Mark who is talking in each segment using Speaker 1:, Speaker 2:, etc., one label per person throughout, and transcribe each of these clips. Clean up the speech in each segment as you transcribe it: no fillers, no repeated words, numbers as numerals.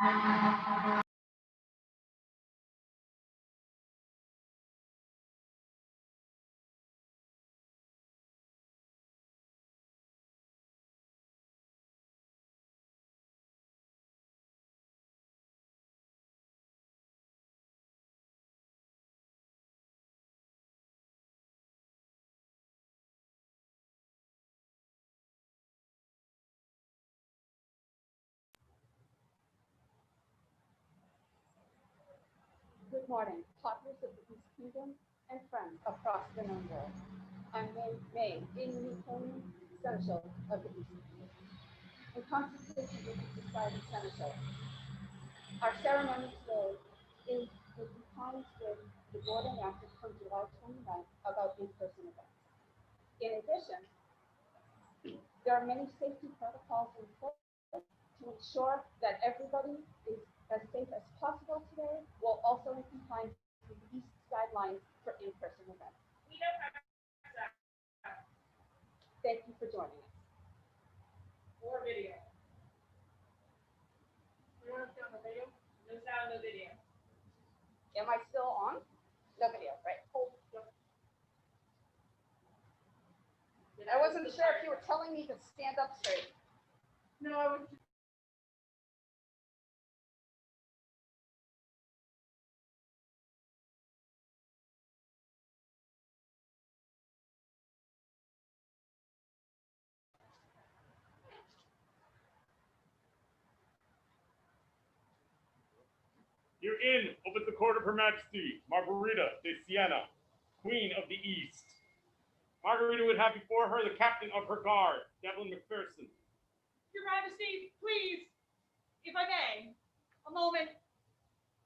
Speaker 1: Good morning, partners of the East Kingdom and friends across the known world. I'm May Inukoni Seneschal of the East Kingdom. In consultation with the Society Seneschal, our ceremony today is in compliance with the board enacted from July 29th about in-person events. In addition, there are many safety protocols in place to ensure that everybody is as safe as possible today, while also in compliance with the EAST guidelines for in-person events. Thank you for joining us.
Speaker 2: Or video. We want to sound the video? No sound, no video.
Speaker 1: Am I still on? No video, right? I wasn't sure if you were telling me to stand up straight.
Speaker 2: No, I was.
Speaker 3: You're in, opens the court of Her Majesty, Margarita de Siena, Queen of the East. Margarita would have before her the captain of her guard, Devlin McPherson.
Speaker 2: Your Majesty, please, if I may, a moment.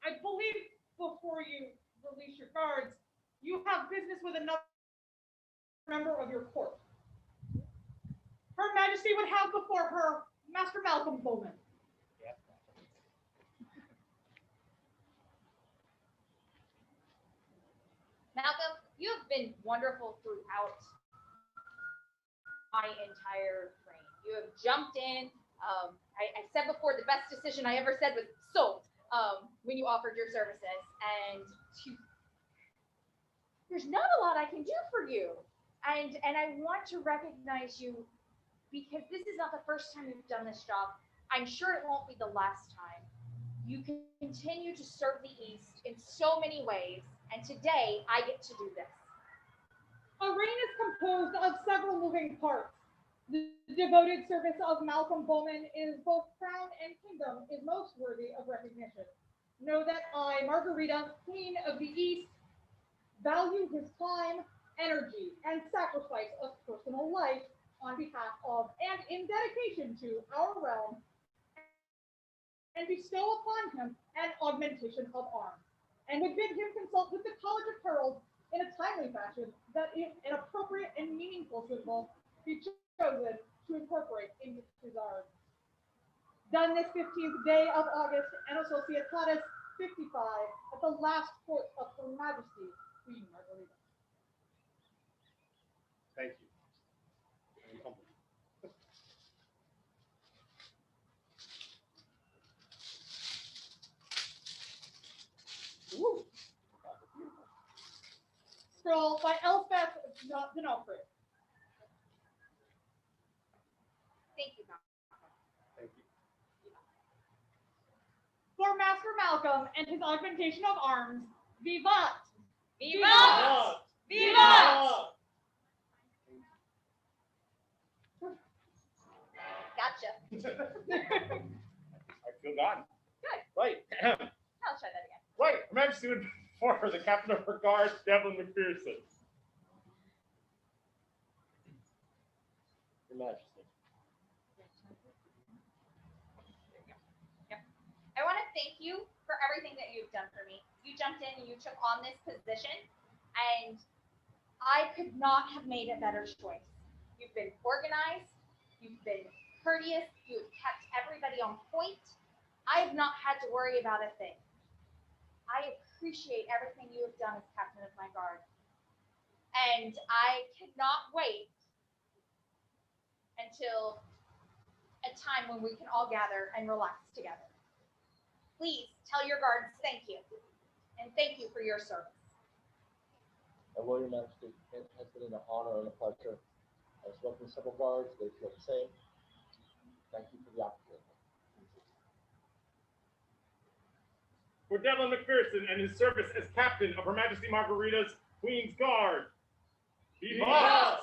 Speaker 2: I believe before you release your guards, you have business with another member of your court. Her Majesty would have before her Master Malcolm Bowman.
Speaker 4: Malcolm, you have been wonderful throughout my entire reign. You have jumped in. I said before, the best decision I ever said was sold when you offered your services. And there's not a lot I can do for you. And I want to recognize you because this is not the first time you've done this job. I'm sure it won't be the last time. You can continue to serve the East in so many ways. And today, I get to do this.
Speaker 2: A reign is composed of several moving parts. The devoted service of Malcolm Bowman is both crown and kingdom is most worthy of recognition. Know that I, Margarita, Queen of the East, value his time, energy, and sacrifice of personal life on behalf of and in dedication to our realm, and bestow upon him an augmentation of arms. And would bid him consult with the College of Heralds in a timely fashion that if an appropriate and meaningful symbol be chosen to incorporate into his arms. Done this 15th day of August, and Societatis 55, at the last court of Her Majesty, Queen Margarita.
Speaker 3: Thank you.
Speaker 2: Ooh. Scroll by Elspeth D'Onofrio.
Speaker 4: Thank you, Malcolm.
Speaker 3: Thank you.
Speaker 2: For Master Malcolm and his augmentation of arms, vivat!
Speaker 4: Vivat! Vivat! Gotcha.
Speaker 3: I feel gone.
Speaker 4: Good.
Speaker 3: Right.
Speaker 4: I'll try that again.
Speaker 3: Right. Her Majesty would before her the captain of her guard, Devlin McPherson. Your Majesty.
Speaker 4: Yep. I want to thank you for everything that you've done for me. You jumped in and you took on this position, and I could not have made a better choice. You've been organized, you've been courteous, you've kept everybody on point. I have not had to worry about a thing. I appreciate everything you have done as captain of my guard. And I cannot wait until a time when we can all gather and relax together. Please tell your guards thank you, and thank you for your service.
Speaker 5: And will your majesty, it has been an honor and a pleasure. I've spoken to several guards, they feel the same. Thank you for the opportunity.
Speaker 3: For Devlin McPherson and his service as captain of Her Majesty Margarita's Queen's Guard. Vivat!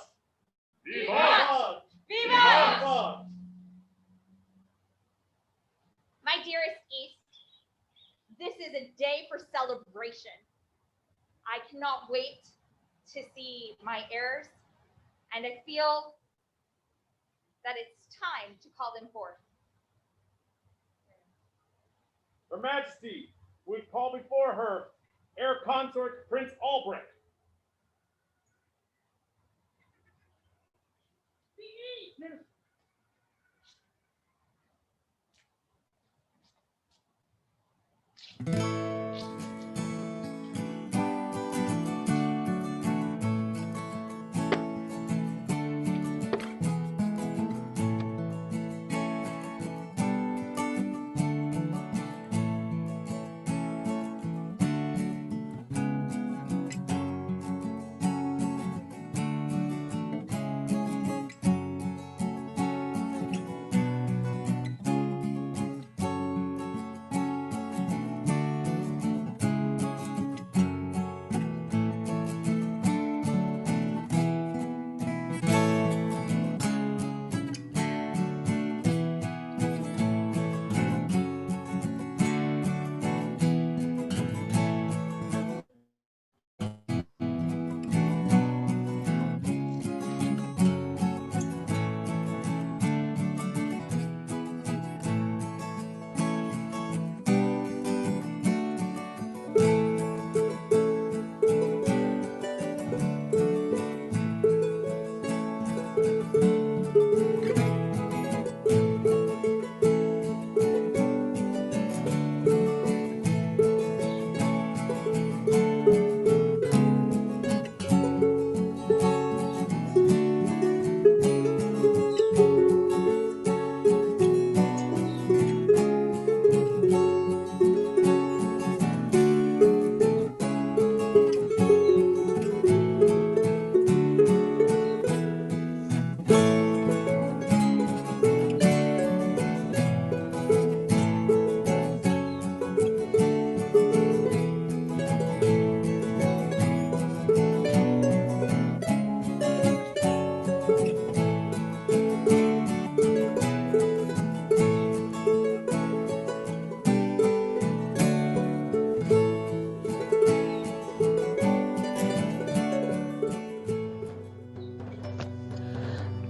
Speaker 3: Vivat!
Speaker 4: Vivat! My dearest East, this is a day for celebration. I cannot wait to see my heirs, and I feel that it's time to call them forth.
Speaker 3: Her Majesty, we call before her heir consort Prince Alberic.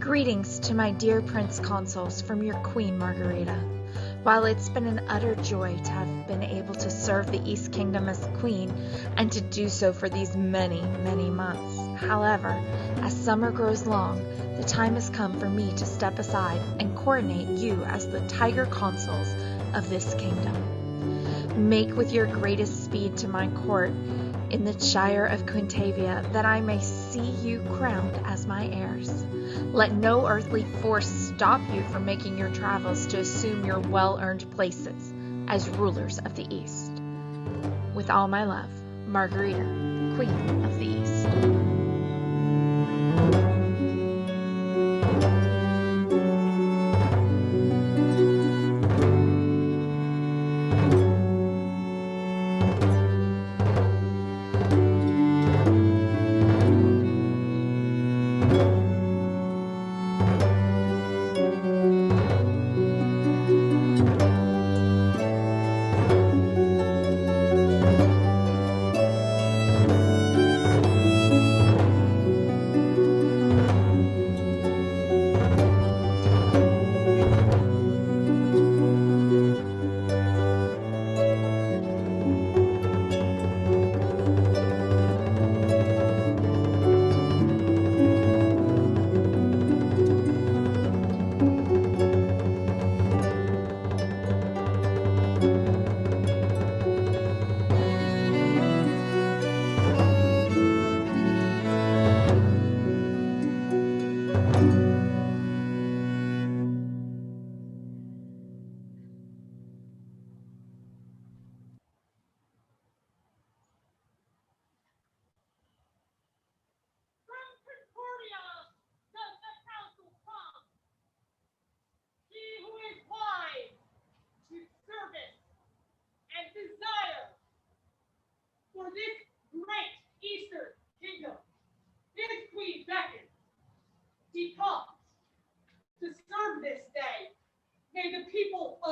Speaker 6: Greetings to my dear Prince Consuls from your Queen Margarita. While it's been an utter joy to have been able to serve the East Kingdom as Queen and to do so for these many, many months, however, as summer grows long, the time has come for me to step aside and coordinate you as the Tiger Consuls of this kingdom. Make with your greatest speed to my court in the Shire of Quintavia that I may see you crowned as my heirs. Let no earthly force stop you from making your travels to assume your well-earned places as rulers of the East. With all my love, Margarita, Queen of the East.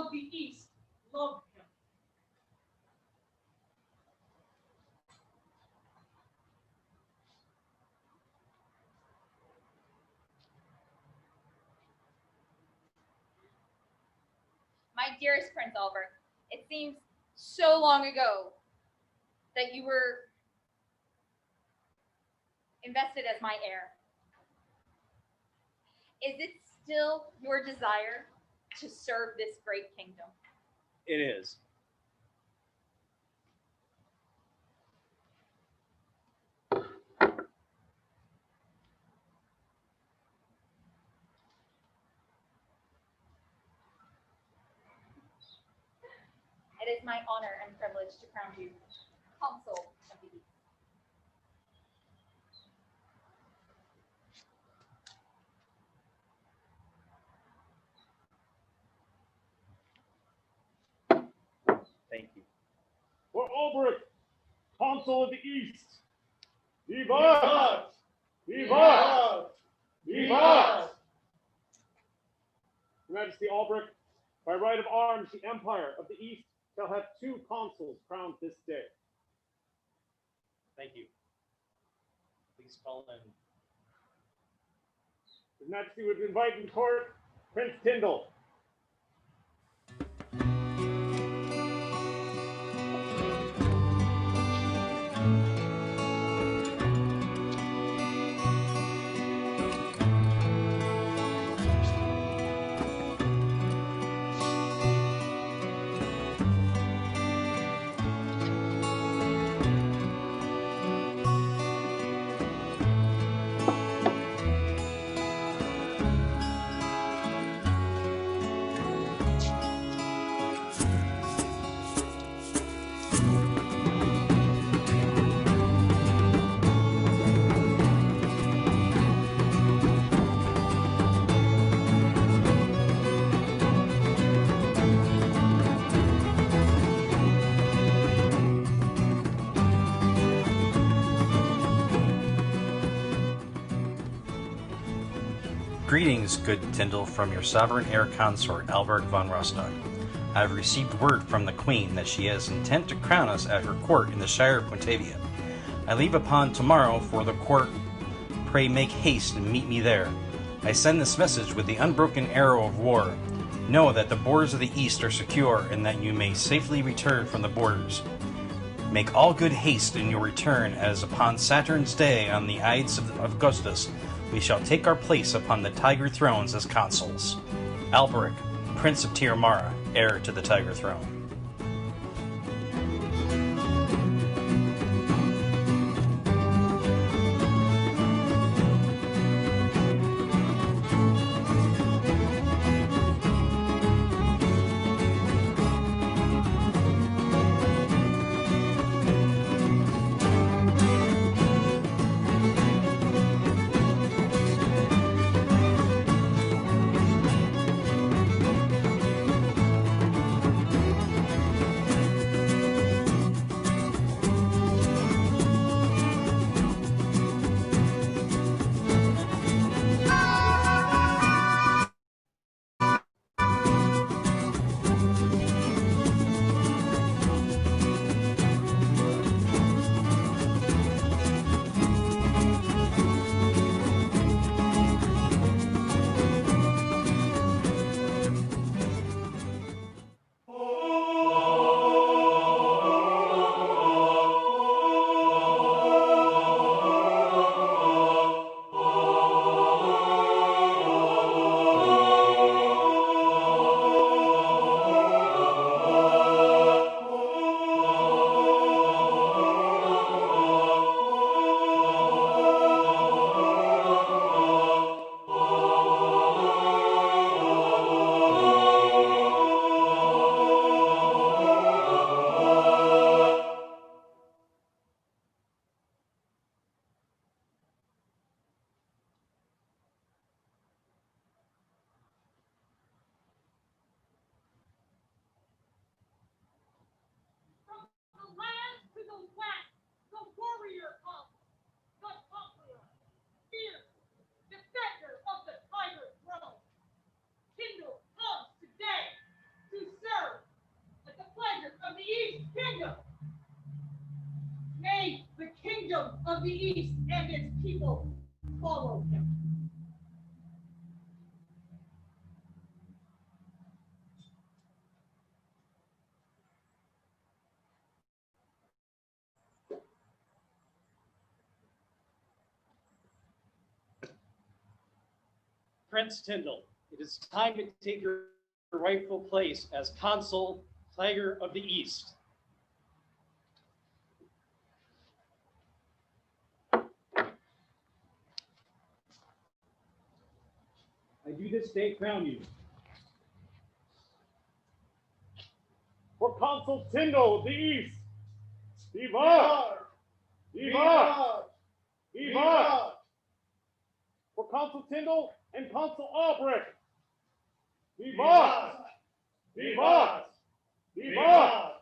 Speaker 2: of the East love him.
Speaker 4: My dearest Prince Albert, it seems so long ago that you were invested as my heir. Is it still your desire to serve this great kingdom?
Speaker 7: It is.
Speaker 4: It is my honor and privilege to crown you Consul of the East.
Speaker 7: Thank you.
Speaker 3: For Alberic, Consul of the East. Vivat! Vivat! Vivat! Your Majesty Alberic, by right of arms, the Empire of the East shall have 2 consuls crowned this day.
Speaker 7: Thank you. Please call in.
Speaker 3: His Majesty would invite in court Prince Tindal.
Speaker 8: Greetings, good Tindal, from your sovereign heir consort, Alberic von Rostock. I have received word from the Queen that she has intent to crown us at her court in the Shire of Pontavia. I leave upon tomorrow for the court. Pray make haste and meet me there. I send this message with the unbroken arrow of war. Know that the borders of the East are secure, and that you may safely return from the borders. Make all good haste in your return, as upon Saturn's day on the Ides of Augustus we shall take our place upon the Tiger Thrones as consuls. Alberic, Prince of Tirmara, heir to the Tiger Throne.
Speaker 2: of the East and its people follow him.
Speaker 7: Prince Tindal, it is time to take your rightful place as Consul, Plaguer of the East. I do this day crown you.
Speaker 3: For Consul Tindal of the East, Viva! Viva! Viva! For Consul Tindal and Consul Alberic, Viva! Viva! Viva!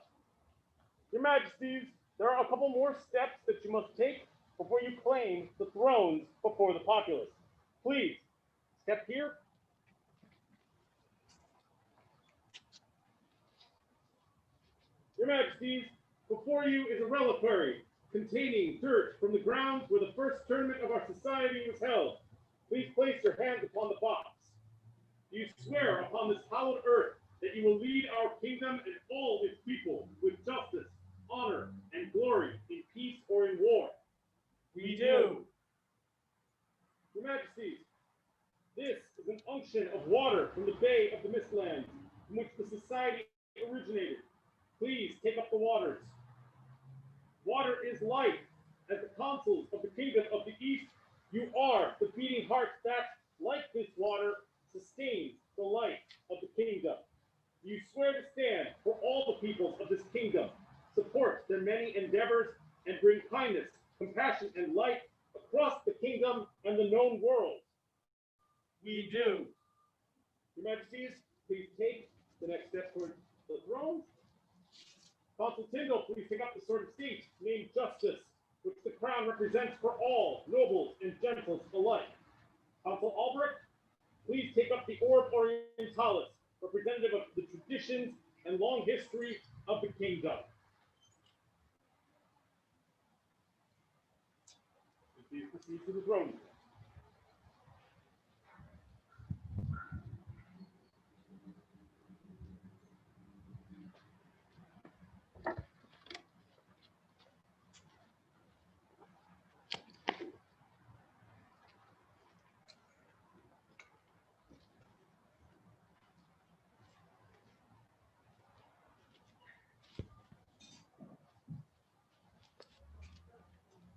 Speaker 3: Your Majesties, there are a couple more steps that you must take before you claim the thrones before the populace. Please, step here. Your Majesties, before you is a reliquary containing dirt from the grounds where the first tournament of our society was held. Please place your hands upon the box. Do you swear upon this hallowed earth that you will lead our kingdom and all its people with justice, honor, and glory in peace or in war?
Speaker 7: We do.
Speaker 3: Your Majesties, this is an unction of water from the Bay of the Mistlands, from which the society originated. Please take up the waters. Water is life. As the consuls of the kingdom of the East, you are the beating heart that, like this water, sustains the life of the kingdom. You swear to stand for all the peoples of this kingdom, support their many endeavors, and bring kindness, compassion, and light across the kingdom and the known world.
Speaker 7: We do.
Speaker 3: Your Majesties, please take the next step toward the throne. Consul Tindal, please take up the sword of state named Justice, which the crown represents for all nobles and gentles alike. Consul Alberic, please take up the Orb Orientalis, representative of the traditions and long history of the kingdom. Please proceed to the throne.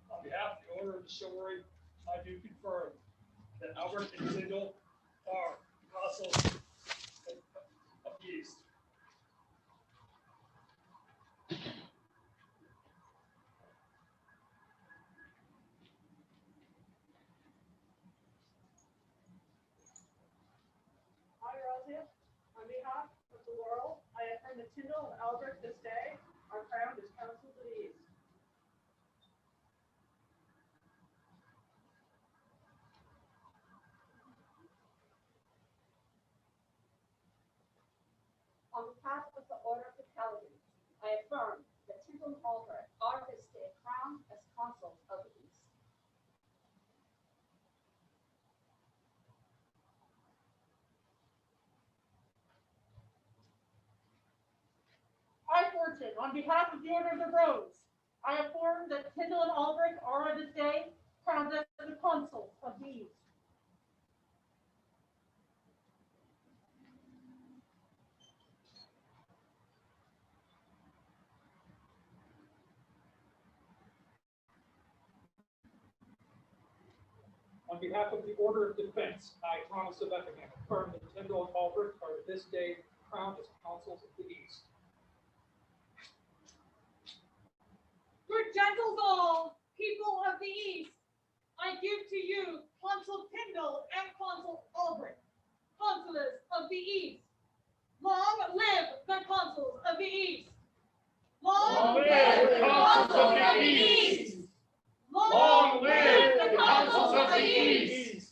Speaker 9: On behalf of the owner of the chivalry, I do confirm that Albert and Tindal are consuls of the East.
Speaker 10: I, Rosia, on behalf of the world, I affirm that Tindal and Albert this day are crowned as consuls of the East.
Speaker 1: On behalf of the Order of the Paladins, I affirm that Tindal and Albert are this day crowned as consuls of the East.
Speaker 2: I, Fortune, on behalf of the Order of the Rose, I affirm that Tindal and Alberic are this day crowned as the consuls of the East.
Speaker 9: On behalf of the Order of Defense, I, Thomas of Effingham, affirm that Tindal and Albert are this day crowned as consuls of the East.
Speaker 2: Good gentles all, people of the East, I give to you Consul Tindal and Consul Alberic, consuls of the East. Long live the consuls of the East!
Speaker 3: Long live the consuls of the East!
Speaker 2: Long live
Speaker 3: the consuls of the East!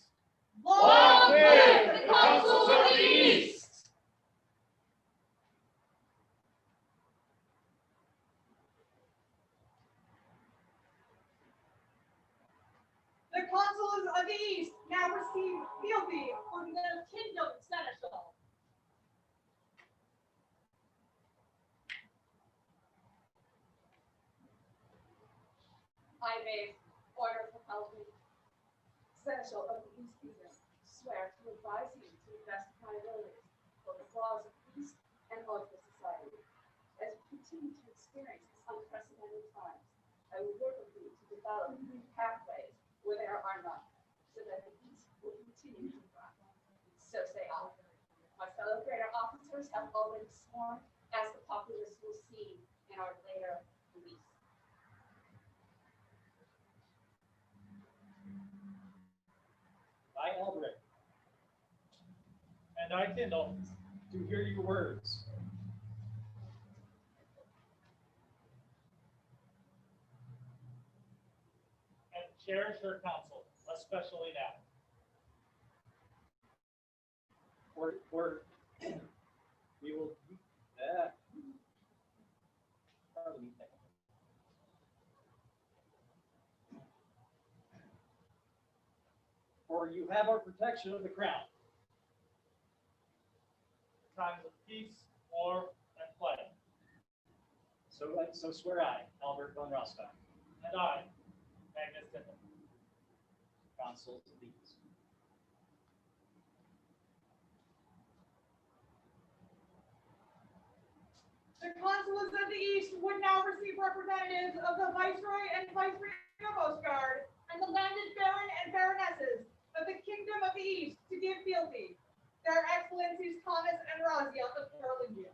Speaker 2: Long live the consuls of the East! the East now receive fealty from the kingdom seneschal.
Speaker 1: I may order for Alberic, seneschal of the East Kingdom, swear to advise you to the best of my abilities for the cause of peace and of the society. As we continue to experience these unprecedented times, I will work with you to develop new pathways where there are none, so that the East will continue to thrive. So say I. My fellow greater officers have already sworn, as the populace will see in our later release.
Speaker 7: I, Alberic, and I, Tindal, do hear your words. And cherish your counsel, especially now. We will. Pardon me. For you have our protection of the crown. Times of peace, war, and play. So swear I, Albert von Rostock. And I, Magnus Tindal, consuls of the East.
Speaker 2: The consulates of the East would now receive representatives of the Viceroy and Viceroy Provost Guard and the landed baron and baronesses of the Kingdom of the East to give fealty. Their Excellencies Thomas and Razia of Carolingia.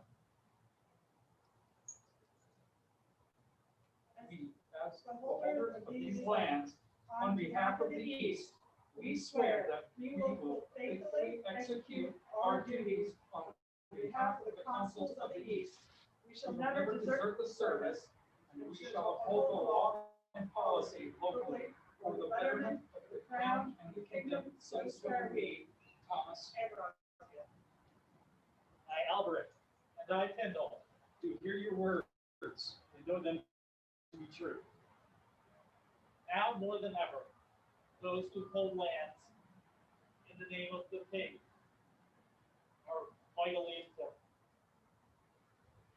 Speaker 11: We, as the holder of these lands, on behalf of the East, we swear that we will faithfully execute our duties on behalf of the consuls of the East. We shall never desert the service, and we shall uphold the law and policy locally for the betterment of the crown and the kingdom. So swear we, Thomas and Razia.
Speaker 7: I, Alberic, and I, Tindal, do hear your words and know them to be true. Now more than ever, those who hold lands in the name of the king are vitally important.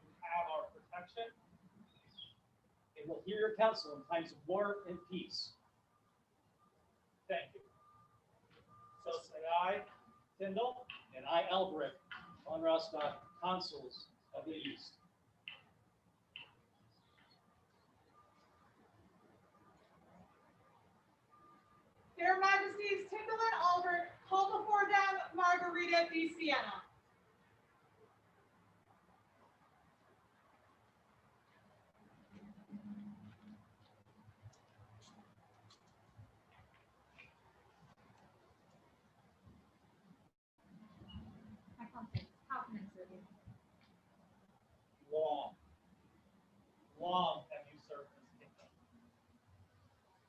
Speaker 7: You have our protection, and will hear your counsel in times of war and peace. Thank you. So say I, Tindal, and I, Alberic, von Rostock, consuls of the East.
Speaker 2: Their Majesties Tindal and Albert call before them Margarita di Siena.
Speaker 4: How can I serve you?
Speaker 7: Long have you served this kingdom.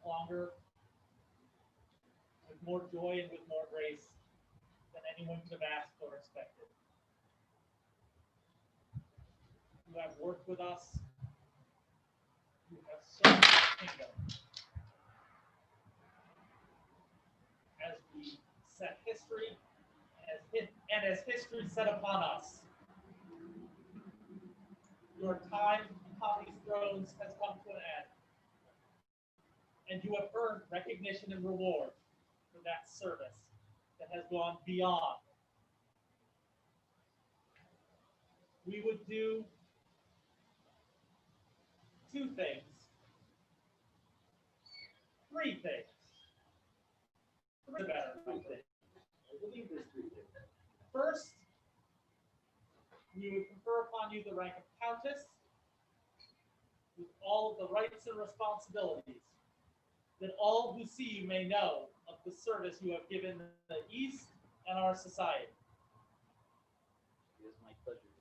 Speaker 7: Longer, with more joy and with more grace than anyone could have asked or expected. You have worked with us. You have served the kingdom. As we set history, and as history set upon us, your time upon these thrones has come to an end, and you have earned recognition and reward for that service that has gone beyond. We would do two things, three things. I believe there's three things. First, we would confer upon you the rank of Countess with all of the rights and responsibilities, that all who see you may know of the service you have given the East and our society.
Speaker 5: It is my pleasure.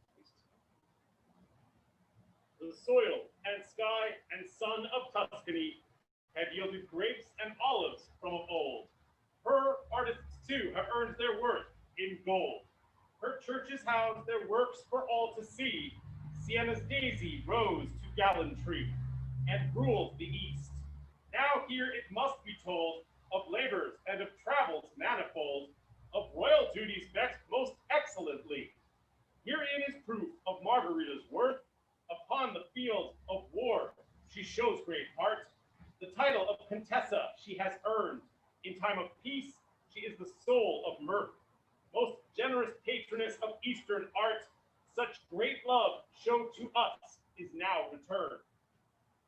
Speaker 3: The soil and sky and sun of Tuscany have yielded grapes and olives from of old. Her artists too have earned their worth in gold. Her churches house their works for all to see. Siena's daisy rose to gallantry and ruled the East. Now here it must be told of labors and of she has earned. In time of peace, she is the soul of mirth. Most generous patroness of Eastern art, such great love shown to us is now returned.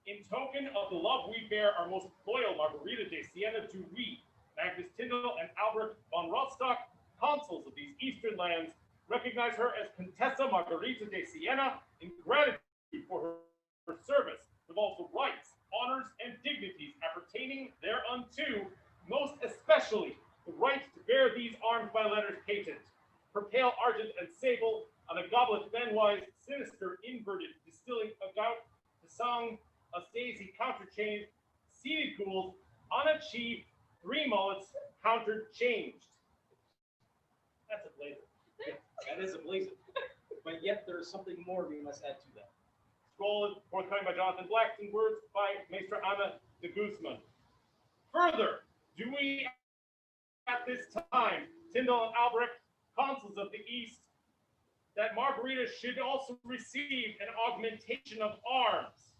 Speaker 3: In token of the love we bear our most loyal Margarita de Siena, do we, Magnus Tindal and Albert von Rostock, consuls of these Eastern lands, recognize her as Contessa Margarita de Siena in gratitude for her service, with all the rights, honors, and dignities appertaining thereunto, most especially the right to bear these arms by letters patent, her pale argent and sable, on a goblet fanwise, sinister, inverted, distilling about the song of daisy counterchanged, seated ghouls, unachieved, 3 mullets, countered changed.
Speaker 7: That's a blazer. Yeah, that is a blazer. But yet there is something more we must add to that.
Speaker 3: Scroll forthcoming by Jonathan Black, and words by Maestra Ana de Guzman. Further, do we at this time, Tindal and Alberic, consuls of the East, that Margarita should also receive an augmentation of arms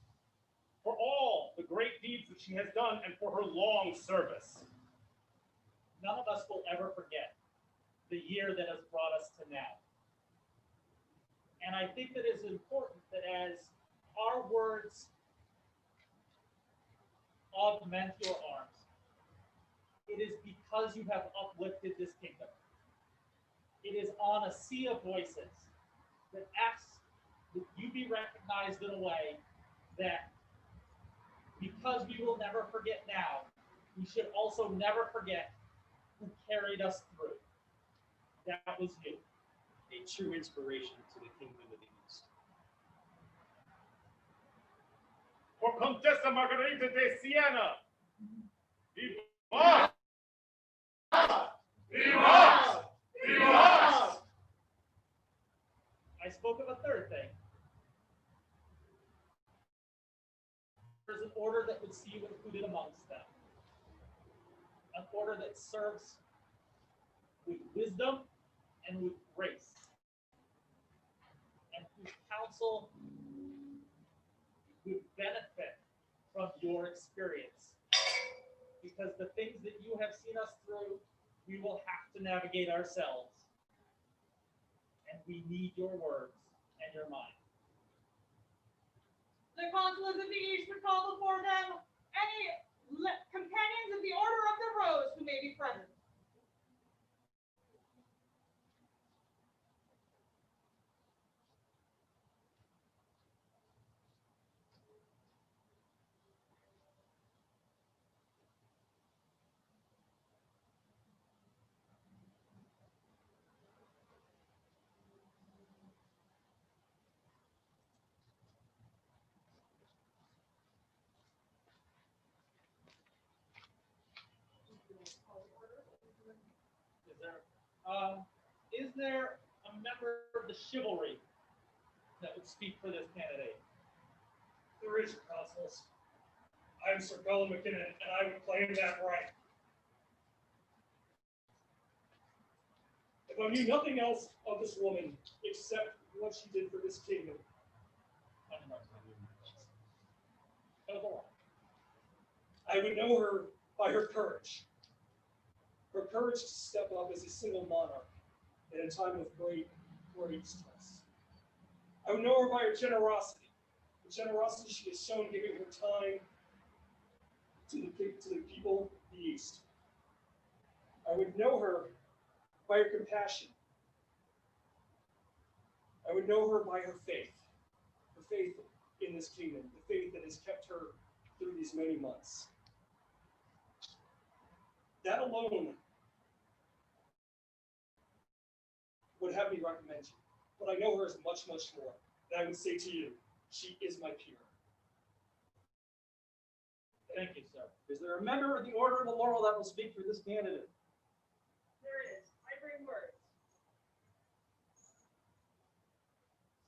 Speaker 3: for all the great deeds that she has done and for her long service.
Speaker 7: None of us will ever forget the year that has brought us to now. And I think that it's important that as our words augment your arms, it is because you have uplifted this kingdom. It is on a sea of voices that asks that you be recognized in a way that, because we will never forget now, we should also never forget who carried us through. That was you.
Speaker 11: A true inspiration to the kingdom of the East.
Speaker 3: For Contessa Margarita de Siena, viva! Viva! Viva!
Speaker 7: I spoke of a third thing. There's an order that would see you included amongst them. An order that serves with wisdom and with grace, and whose counsel would benefit from your experience. Because the things that you have seen us through, we will have to navigate ourselves. And we need your words and your mind.
Speaker 2: The consuls of the East would call before them any companions of the Order of the Rose who may be present.
Speaker 7: Is there a member of the chivalry that would speak for this candidate?
Speaker 9: There is, consuls. I'm Sir Bella McKinnon, and I would claim that right. If I knew nothing else of this woman except what she did for this kingdom, I would know her by her courage. Her courage to step up as a single monarch in a time of great stress. I would know her by her generosity, the generosity she has shown giving her time to the people of the East. I would know her by her compassion. I would know her by her faith in this kingdom, the faith that has kept her through these many months. That alone would have me recommend you. But I know her as much, much more. And I would say to you, she is my peer.
Speaker 7: Thank you, sir.
Speaker 11: Is there a member of the Order of the Laurel that will speak for this candidate?
Speaker 10: There is. I bring words.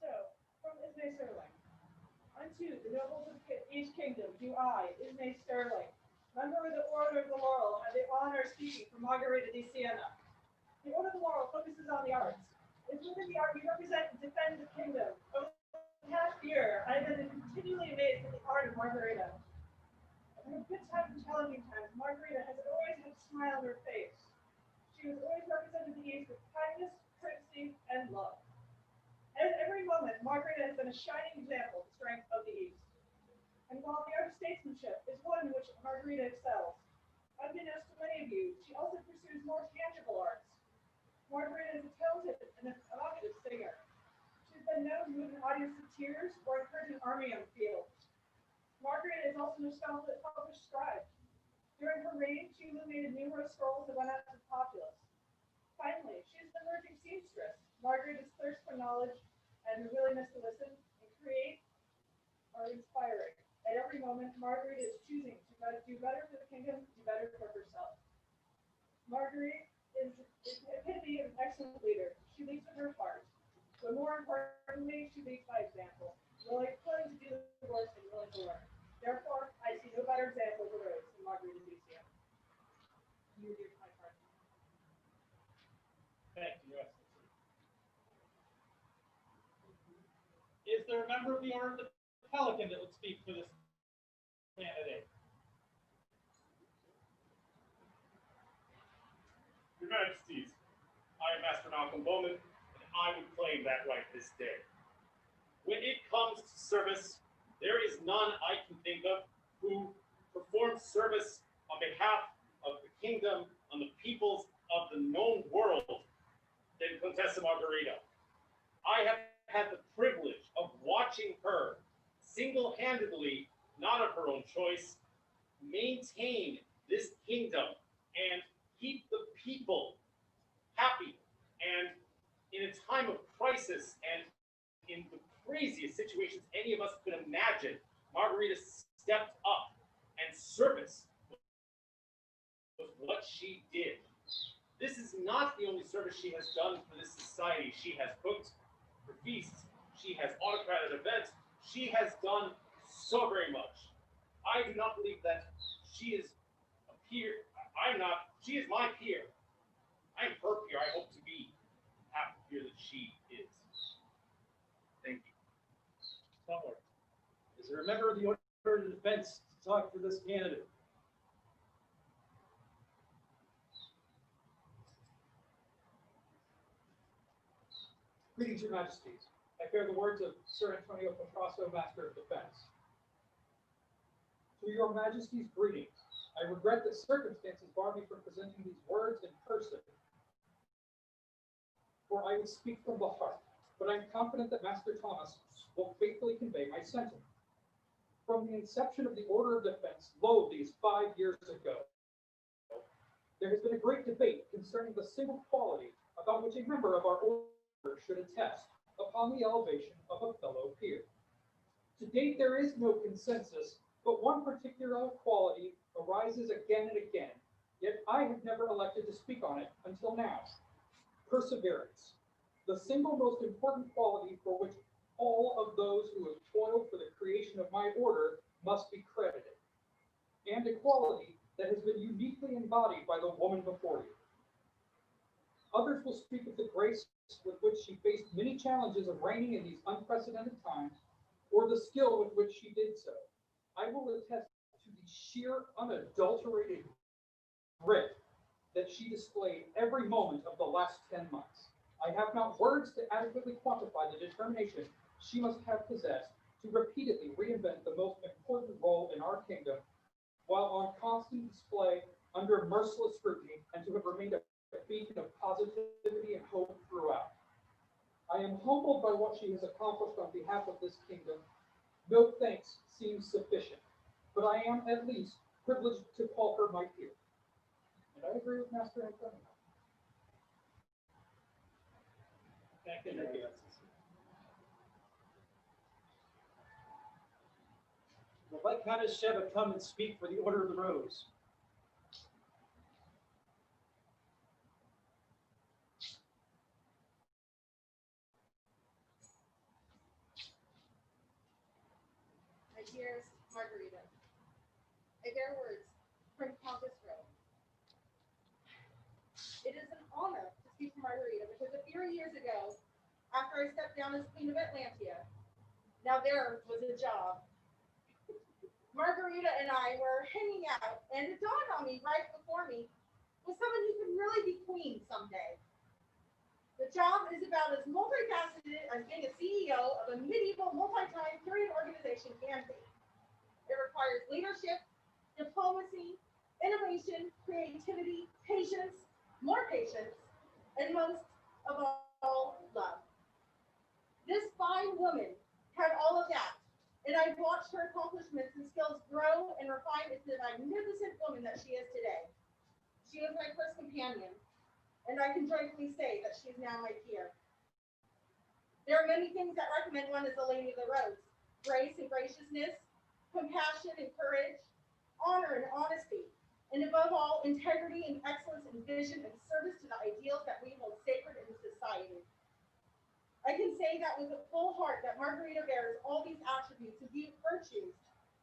Speaker 10: So, from Ismay Sterling, unto the nobles of East Kingdom do I, Ismay Sterling, member of the Order of the Laurel, have the honor of speaking for Margarita de Siena. The Order of the Laurel focuses on the arts. It's within the art we represent and defend the kingdom. Over the past year, I've been continually amazed at the art of Margarita. In the good times and challenging times, Margarita has always had a smile on her face. She has always represented the East with kindness, courtesy, and love. And at every moment, Margarita has been a shining example of the strength of the East. And while the art of statesmanship is one in which Margarita excels, unbeknownst to many of you, she also pursues more tangible arts. Margarita is a talented and evocative singer. She's been known to move an audience to tears or encourage an army on the field. Margarita is also an accomplished scribe. During her reign, she illuminated numerous scrolls that went out to the populace. Finally, she is an emerging seamstress. Margarita's thirst for knowledge and her willingness to listen and create are inspiring. At every moment, Margarita is choosing to do better for the kingdom, do better for herself. Margarita is the epitome of an excellent leader. She leads with her heart, but more importantly, she leads by example, willing to do the work and willing to learn. Therefore, I see no better example of the roads than Margarita Lucia. You do my part.
Speaker 7: Thank you, Your Excellency. Is there a member of the Order of the Pelican that would speak for this candidate?
Speaker 3: Your Majesties, I am Master Malcolm Bowman, and I would claim that right this day. When it comes to service, there is none I can think of who performs service on behalf of the kingdom, on the peoples of the known world, than Contessa Margarita. I have had the privilege of watching her single-handedly, not of her own choice, maintain this kingdom and keep the people happy. And in a time of crisis and in the craziest situations any of us could imagine, Margarita stepped up, and service was what she did. This is not the only service she has done for this society. She has cooked for feasts. She has autocrated events. She has done so very much. I do not believe that she is a peer. She is my peer. I am her peer. I hope to be half the peer that she is. Thank you.
Speaker 7: Somewhere. Is there a member of the Order of Defense to talk for this candidate? Greetings, Your Majesties. I bear the words of Sir Antonio Contrasto, Master of Defense. To Your Majesty's greetings. I regret that circumstances bar me from presenting these words in person, for I would speak from the heart, but I am confident that Master Thomas will faithfully convey my sentiment. From the inception of the Order of Defense, lo, these 5 years ago, there has been a great debate concerning the single quality about which a member of our order should attest upon the elevation of a fellow peer. To date, there is no consensus, but one particular quality arises again and again, yet I have never elected to speak on it until now. Perseverance, the single most important quality for which all of those who have toiled for the creation of my order must be credited, and a quality that has been uniquely embodied by the woman before you. Others will speak of the grace with which she faced many challenges of reigning in these unprecedented times, or the skill with which she did so. I will attest to the sheer, unadulterated grit that she displayed every moment of the last 10 months. I have not words to adequately quantify the determination she must have possessed to repeatedly reinvent the most important role in our kingdom, while on constant display under merciless scrutiny, and to have remained a beacon of positivity and hope throughout. I am humbled by what she has accomplished on behalf of this kingdom. No thanks seems sufficient, but I am at least privileged to call her my peer. And I agree with Master Antonio. Thank you, Your Excellency. Will Viscountess Sheva come and speak for the Order of the Rose?
Speaker 1: My dearest Margarita, I bear words from Countess Rose. It is an honor to speak for Margarita because a few years ago, after I stepped down as Queen of Atlantia, now there was a job.
Speaker 2: Margarita and I were hanging out, and it dawned on me right before me was someone who could really be queen someday. The job is about as multifaceted as being a CEO of a medieval multi-time period organization can be. It requires leadership, diplomacy, innovation, creativity, patience, more patience, and most of all, love. This fine woman had all of that, and I've watched her accomplishments and skills grow and refine into the magnificent woman that she is today. She was my first companion, and I can joyfully say that she is now my peer. There are many things that recommend one as a lady of the rose: grace and graciousness, compassion and courage, honor and honesty, and above all, integrity and excellence in vision and service to the ideals that we hold sacred in society. I can say that with a full heart that Margarita bears all these attributes of virtues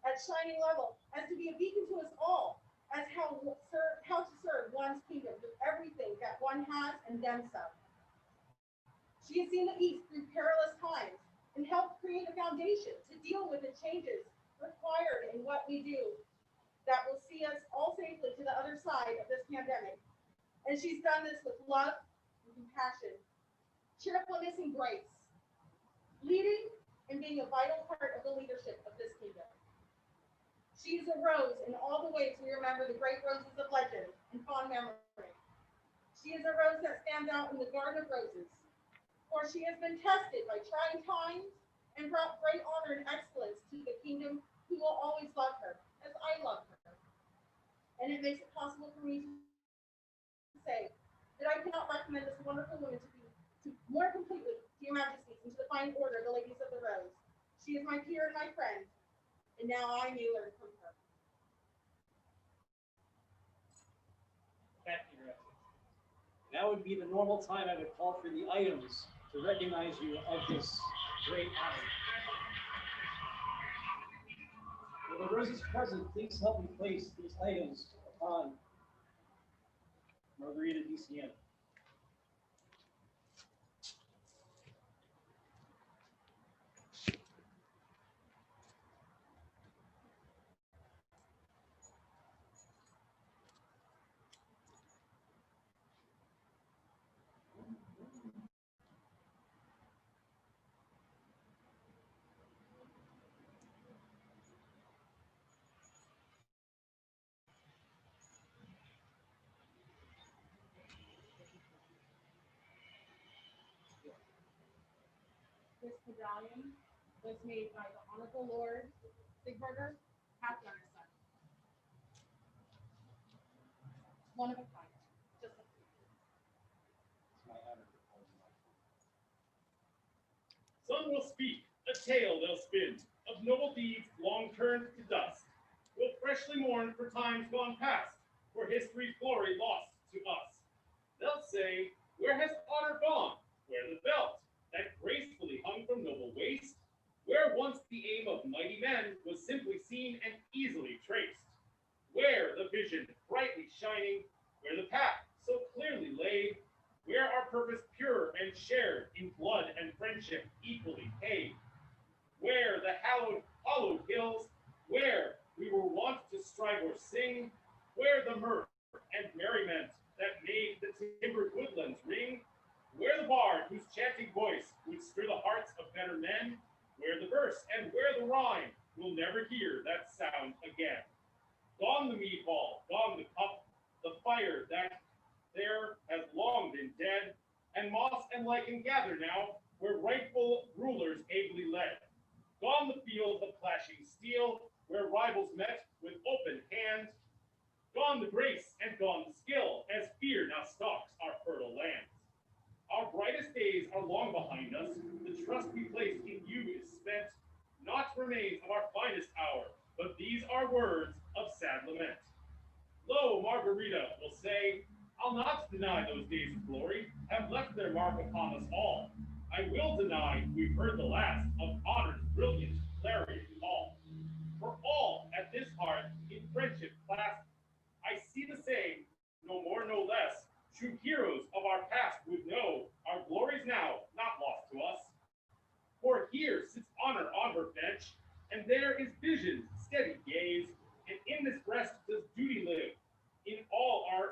Speaker 2: at shining level, as to be a beacon to us all, as how to serve one's kingdom with everything that one has and then some. She has seen the East through perilous times and helped create a foundation to deal with the changes required in what we do that will see us all safely to the other side of this pandemic. And she's done this with love and compassion, cheerfulness and grace, leading and being a vital part of the leadership of this kingdom. She is a rose in all the ways we remember the great roses of legend and fond memory. She is a rose that stands out in the garden of roses, for she has been tested by trying times and brought great honor and excellence to the kingdom, who will always love her, as I love her. And it makes it possible for me to say that I cannot recommend this wonderful woman to more completely to your majesties and to the fine order of the ladies of the rose. She is my peer and my friend, and now I may learn from her.
Speaker 7: Thank you, Your Excellency. Now would be the normal time I would call for the items to recognize you of this great honor. Will the roses present please help me place these items upon Margarita de Siena?
Speaker 2: This medallion was made by the Honorable Lord Sigvarder, Pathfinder son. One of a kind, just like you.
Speaker 7: It's my honor to call you.
Speaker 3: Some will speak, a tale they'll spin, of noble deeds long turned to dust. Will freshly mourn for times gone past, for history's glory lost to us. They'll say, where has honor gone? Where the belt that gracefully hung from noble waist? Where once the aim of mighty men was simply seen and easily traced? Where the vision brightly shining? Where the path so clearly laid? Where our purpose pure and shared in blood and friendship equally paid? Where the hallowed hills, where we were wont to strive or sing, where the mirth and merriment that made the timbered woodlands ring, where the bard whose chanting voice would stir the hearts of better men, where the verse and where the rhyme will never hear that sound again. Gone the mead hall, gone the cup, the fire that there has long been dead, and moss and lichen gather now where rightful rulers ably led. Gone the field of clashing steel, where rivals met with open hand. Gone the grace and gone the skill, as fear now stalks our fertile lands. Our brightest days are long behind us. The trust we placed in you is spent. Naught remains of our finest hour, but these are words of sad lament. Lo, Margarita will say, I'll not deny those days of glory have left their mark upon us all. I will deny we've heard the last of honor's brilliant clarion call. For all at this heart in friendship clasped, I see the same, no more, no less. True heroes of our past would know our glories now not lost to us. For here sits honor on her bench, and there is vision's steady gaze.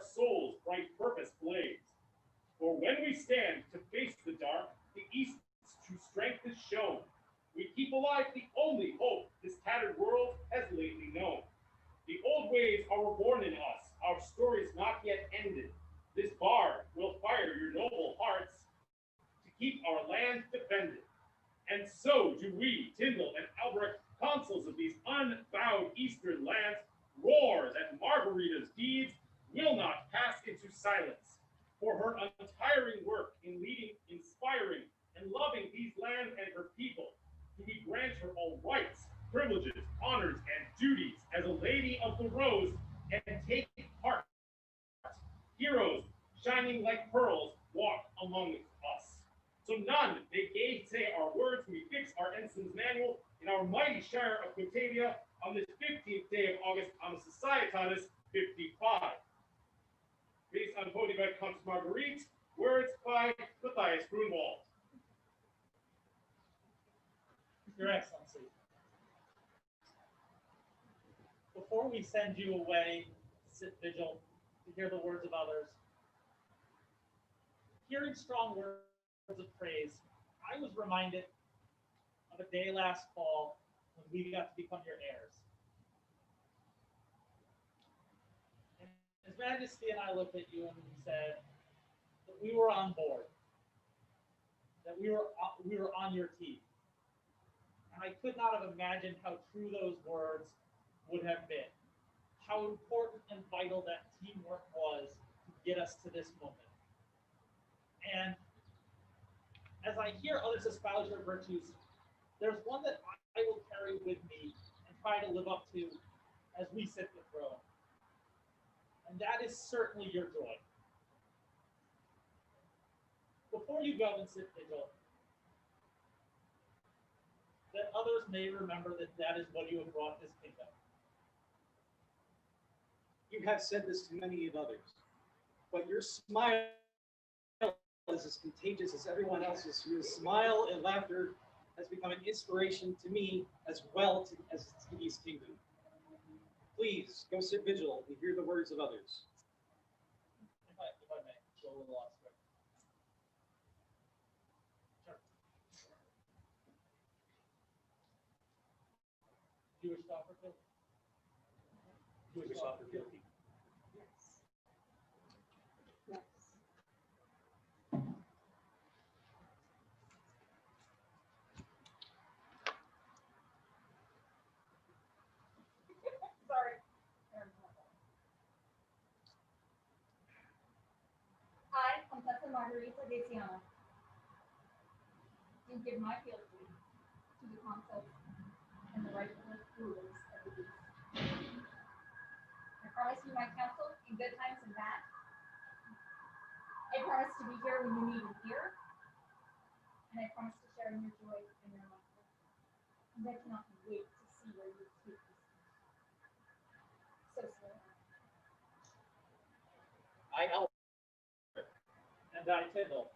Speaker 3: our souls' bright purpose blaze. For when we stand to face the dark, the East's true strength is shown. We keep alive the only hope this tattered world has lately known. The old ways are reborn in us, our story's not yet ended. This bard will fire your noble hearts to keep our land defended. And so do we, Tindal and Alberic, consuls of these unbowed eastern lands, roar that Margarita's deeds will not pass into silence. For her untiring work in leading, inspiring, and loving these lands and her people, do we grant her all rights, privileges, honors, and duties as a lady of the rose, and take part. Heroes, shining like pearls, walk among us. So none may gainsay our words when we fix our ensign's manual in our mighty shire of Quintavia on this 15th day of August on the Societatis 55. Based on Poetry by Countess Marguerite, words by Matthias Grunwald.
Speaker 7: Your Excellency, before we send you away to sit vigil to hear the words of others, hearing strong words of praise, I was reminded of a day last fall when we got to become your heirs. And His Majesty and I looked at you and we said that we were on board, that we were on your team. And I could not have imagined how true those words would have been, how important and vital that teamwork was to get us to this moment. And as I hear others espouse your virtues, there's one that I will carry with me and try to live up to as we sit the throne. And that is certainly your joy. Before you go and sit vigil, that others may remember that that is what you have brought this kingdom.
Speaker 12: You have said this to many of others, but your smile is as contagious as everyone else's. Your smile and laughter has become an inspiration to me as well as to the East Kingdom. Please go sit vigil and hear the words of others.
Speaker 7: If I may, go a little off script. Sure. Jewish Copperfield? Jewish Copperfield.
Speaker 1: Yes. Yes.
Speaker 4: Sorry. I, Contessa Margarita de Siena, do give my fealty to the consuls and the rightful rulers of the East. I promise you my counsel in good times and bad. I promise to be here when you need me here. And I promise to share in your joy and your laughter. And I cannot wait to see where you take this. So swear.
Speaker 7: I, Alberic, and I, Tindal,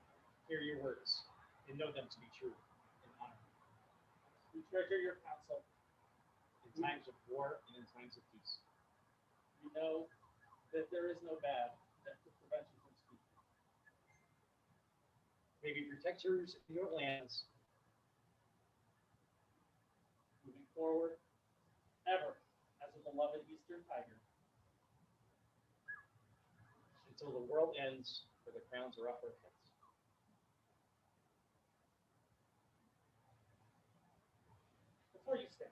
Speaker 7: hear your words and know them to be true and honorable. We treasure your counsel
Speaker 12: In times of war and in times of peace.
Speaker 7: We know that there is no bad that could prevent you from speaking.
Speaker 12: May be protectors in your lands.
Speaker 7: Moving forward, ever as a beloved Eastern tiger.
Speaker 12: Until the world ends, where the crowns are off our heads.
Speaker 7: Before you stand,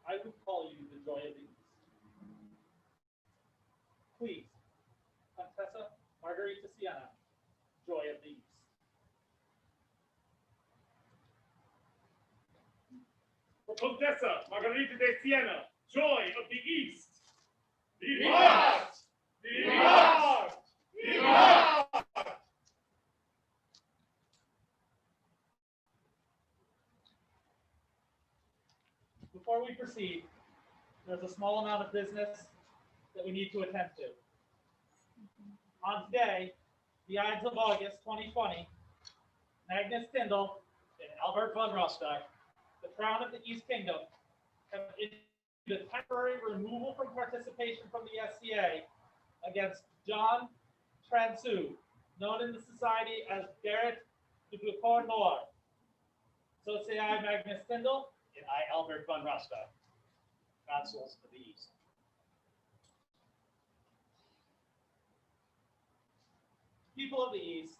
Speaker 7: I would call you the joy of the East. Please, Contessa Margarita Siena, joy of the East.
Speaker 3: Contessa Margarita de Siena, joy of the East.
Speaker 11: Vivat! Vivat! Vivat!
Speaker 7: Before we proceed, there's a small amount of business that we need to attend to. On today, the Ides of August 2020, Magnus Tindal and Albert von Rostock, the crown of the East Kingdom, have the temporary removal from participation from the SCA against John Transu, known in the society as Garrett de Bucor Noir. So say I, Magnus Tindal.
Speaker 12: And I, Albert von Rostock, consuls of the East.
Speaker 7: People of the East,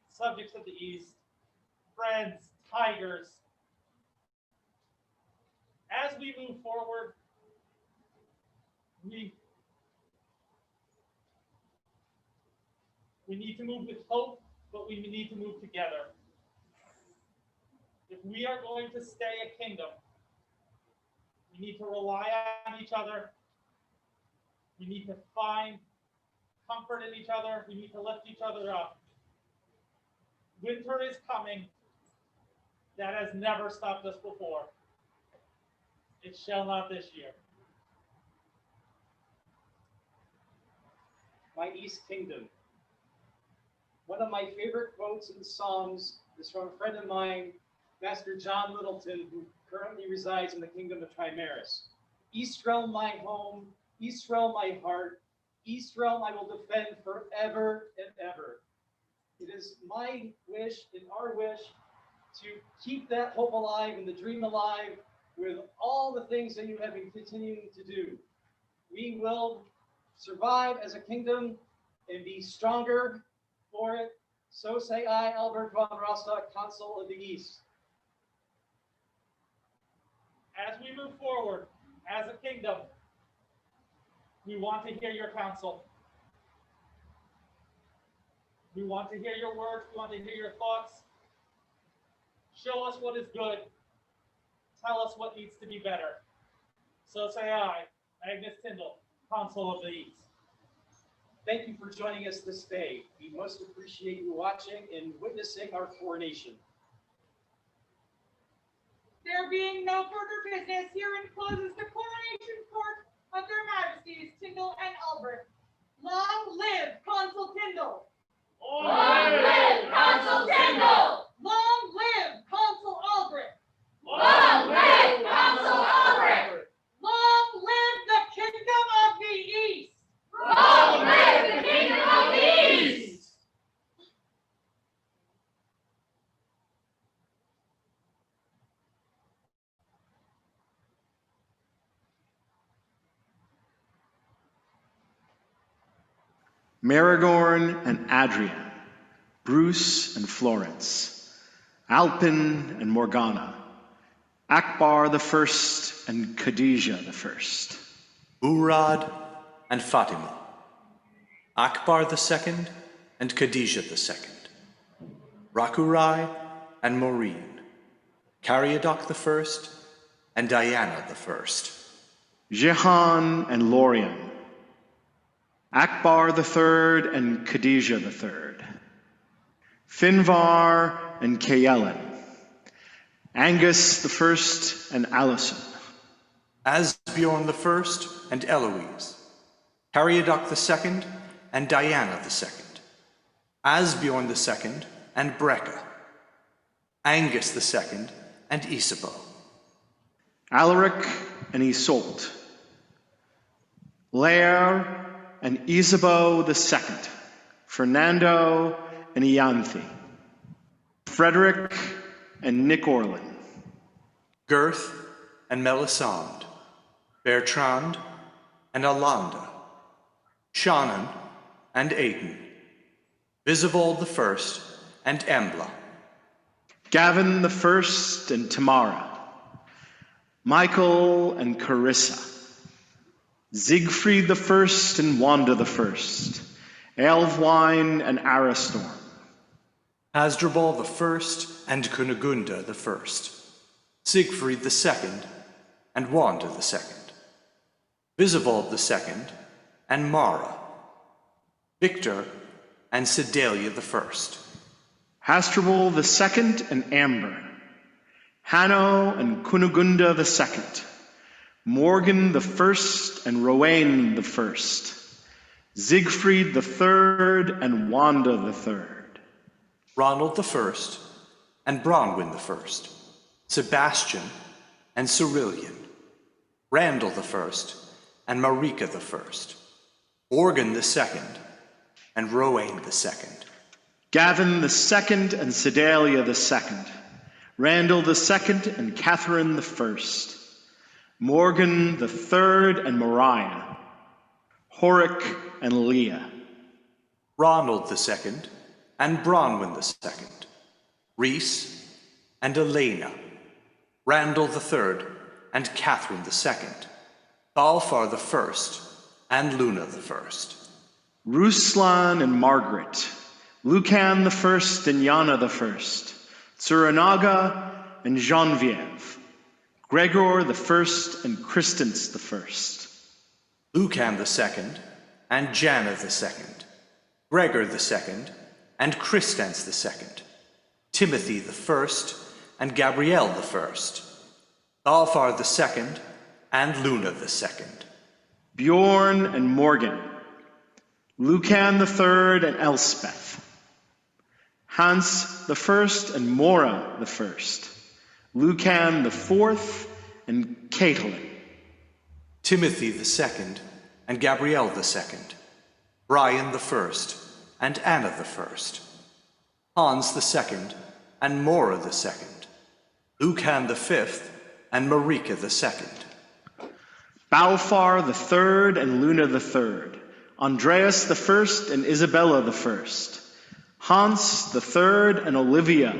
Speaker 7: subjects of the East, friends, tigers. As we move forward, we need to move with hope, but we need to move together. If we are going to stay a kingdom, we need to rely on each other. We need to find comfort in each other. We need to lift each other up. Winter is coming. That has never stopped us before. It shall not this year.
Speaker 12: My East Kingdom. One of my favorite quotes in songs is from a friend of mine, Master John Littleton, who currently resides in the kingdom of Trimaris. East realm my home, East realm my heart, East realm I will defend forever and ever. It is my wish and our wish to keep that hope alive and the dream alive with all the things that you have been continuing to do. We will survive as a kingdom and be stronger for it. So say I, Albert von Rostock, Consul of the East.
Speaker 7: As we move forward as a kingdom, we want to hear your counsel. We want to hear your words. We want to hear your thoughts. Show us what is good. Tell us what needs to be better. So say I, Magnus Tindal, Consul of the East.
Speaker 12: Thank you for joining us this day. We most appreciate you watching and witnessing our coronation.
Speaker 2: There being no further business, herein closes the coronation court of their Majesties Tindal and Alberic. Long live Consul Tindal!
Speaker 3: Long live Consul
Speaker 2: Tindal! Long live Consul Alberic!
Speaker 3: Long live Consul Alberic!
Speaker 2: Long live the Kingdom of the East!
Speaker 3: Long live the Kingdom of the East!
Speaker 13: Marigorn and Adrian, Bruce and Florence, Alpin and Morgana, Akbar the First and Khadijah the First,
Speaker 14: Murad and Fatima, Akbar the Second and Khadijah the Second, Rakurai and Maureen, Caryadok the First and Diana the First,
Speaker 13: Jehan and Lorien, Akbar the Third and Khadijah the Third, Finvar and Kaelen, Angus the First and Alison,
Speaker 14: Asbjorn the First and Eloise, Caryadok the Second and Diana the Second, Asbjorn the Second and Brecca, Angus the Second and Isabeau,
Speaker 13: Alaric and Isolt, Lair and Isabeau the Second, Fernando and Ianthe, Frederick and Nick Orlin,
Speaker 14: Girth and Melisande, Bertrand and Alanda, Shannon and Aidan, Visibold the First and Embla,
Speaker 13: Gavin the First and Tamara, Michael and Carissa, Siegfried the First and Wanda the First, Elfwine and Aristorn,
Speaker 14: Hasdrubal the First and Kunigunda the First, Siegfried the Second and Wanda the Second, Visibold the Second and Mara, Victor and Sedalia the First,
Speaker 13: Hasdrubal the Second and Amber, Hanno and Kunigunda the Second, Morgan the First and Rowan the First, Siegfried the Third and Wanda the Third,
Speaker 14: Ronald the First and Bronwyn the First, Sebastian and Cerulean, Randall the first, and Marika the first, Morgan the second, and Rowan the second,
Speaker 13: Gavin the second and Sedalia the second, Randall the second and Catherine the first, Morgan the third and Mariah, Horic and Leah,
Speaker 14: Ronald the second, and Bronwyn the second, Reese and Elena, Randall the third, and Catherine the second, Balfar the first, and Luna the first,
Speaker 13: Ruslan and Margaret, Lucan the first and Yana the first, Tsuranaga and Genevieve, Gregor the first and Christens the first,
Speaker 14: Lucan the second, and Jana the second, Gregor the second, and Christens the second, Timothy the first, and Gabrielle the first, Balfar the second, and Luna the second,
Speaker 13: Bjorn and Morgan, Lucan the third and Elspeth, Hans the first and Mora the first, Lucan the fourth and Caitlin,
Speaker 14: Timothy the second, and Gabrielle the second, Brian the first, and Anna the first, Hans the second, and Mora the second, Lucan the fifth, and Marika the second,
Speaker 13: Balfar the third and Luna the third, Andreas the first and Isabella the first, Hans the third and Olivia,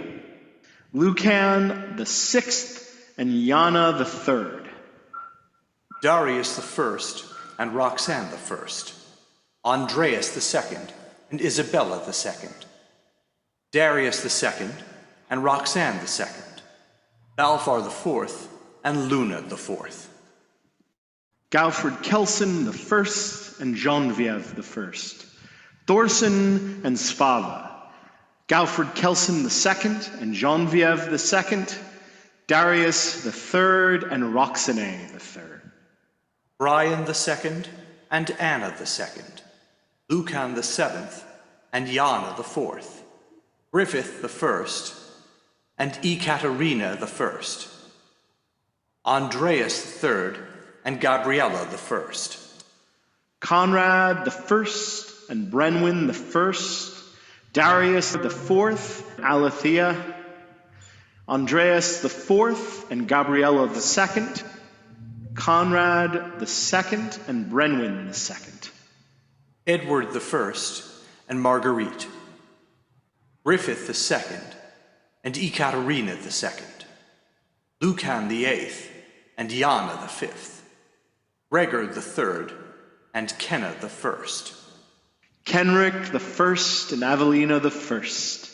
Speaker 13: Lucan the sixth and Yana the third,
Speaker 14: Darius the first, and Roxanne the first, Andreas the second, and Isabella the second, Darius the second, and Roxanne the second, Balfar the fourth, and Luna the fourth,
Speaker 13: Galfred Kelson the first and Genevieve the first, Thorson and Svava, Galfred Kelson the second and Genevieve the second, Darius the third and Roxane the third,
Speaker 14: Brian the second, and Anna the second, Lucan the seventh, and Yana the fourth, Griffith the first, and Ekaterina the first, Andreas the third, and Gabriella the first,
Speaker 13: Conrad the first and Brenwyn the first, Darius the fourth, Alethea, Andreas the fourth and Gabriella the second, Conrad the second and Brenwyn the second,
Speaker 14: Edward the first, and Marguerite, Griffith the second, and Ekaterina the second, Lucan the eighth, and Yana the fifth, Gregor the third, and Kenna the first,
Speaker 13: Kenric the first and Avelina the first,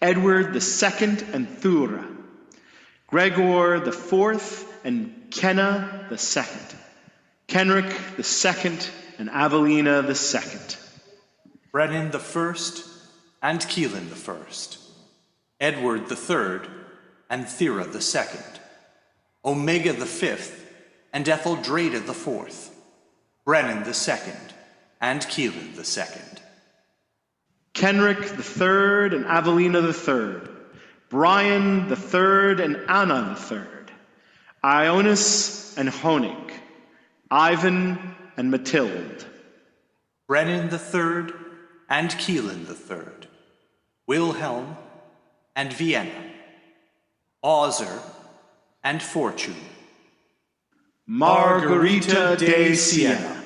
Speaker 13: Edward the second and Thura, Gregor the fourth and Kenna the second, Kenric the second and Avelina the second,
Speaker 14: Brennan the first, and Keelan the first, Edward the third, and Thera the second, Omega the fifth, and Etheldrada the fourth, Brennan the second, and Keelan the second,
Speaker 13: Kenric the third and Avelina the third, Brian the third and Anna the third, Ionis and Honig, Ivan and Matilde,
Speaker 14: Brennan the third, and Keelan the third, Wilhelm and Vienna, Auser and Fortune,
Speaker 13: Margarita de Siena.